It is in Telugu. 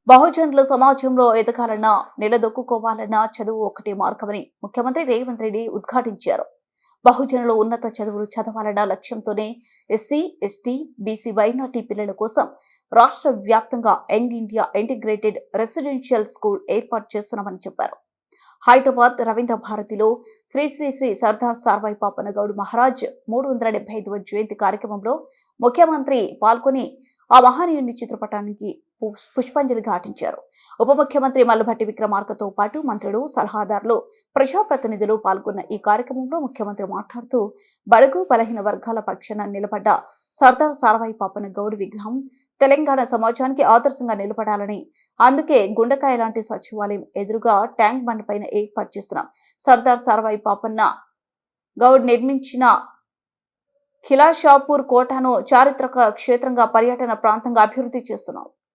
బహుజనులు సమాజంలో ఎదగాలన్నా, నిలదొక్కుకోవాలన్నా చదువు ఒకటే మార్గమని ముఖ్యమంత్రి రేవంత్ రెడ్డి ఉద్ఘాటించారు. బహుజనులు ఉన్నత చదువులు చదవాలన్న లక్ష్యంతోనే ఎస్సీ, ఎస్టీ, బీసీ, మైనార్టీ పిల్లల కోసం రాష్ట్ర వ్యాప్తంగా young India integrated residential school ఏర్పాటు చేస్తున్నామని చెప్పారు. హైదరాబాద్ రవీంద్ర భారతిలో శ్రీ శ్రీ శ్రీ సర్దార్ సార్వాయి పాపన్న గౌడ్ మహారాజ్ 375వ జయంతి కార్యక్రమంలో ముఖ్యమంత్రి పాల్గొని ఆ మహనీయుని చిత్రపటానికి పుష్పాంజలి ఘాటించారు. ఉప ముఖ్యమంత్రి మల్లుభట్టి విక్రమార్కతో పాటు మంత్రులు, సలహాదారులు, ప్రజాప్రతినిధులు పాల్గొన్న ఈ కార్యక్రమంలో ముఖ్యమంత్రి మాట్లాడుతూ బడుగు బలహీన వర్గాల పక్షాన నిలబడ్డ సర్దార్ సార్వాయి పాపన్న గౌడ్ విగ్రహం తెలంగాణ సమాజానికి ఆదర్శంగా నిలబడాలని, అందుకే గుండకాయ లాంటి సచివాలయం ఎదురుగా ట్యాంక్ బండ్ పైన ఏర్పాటు చేస్తున్నాం. సర్దార్ సార్వాయి పాపన్న గౌడ్ నిర్మించిన ఖిలాషాపూర్ కోటను చారిత్రక క్షేత్రంగా పర్యటన ప్రాంతంగా అభివృద్ధి చేస్తున్నాం.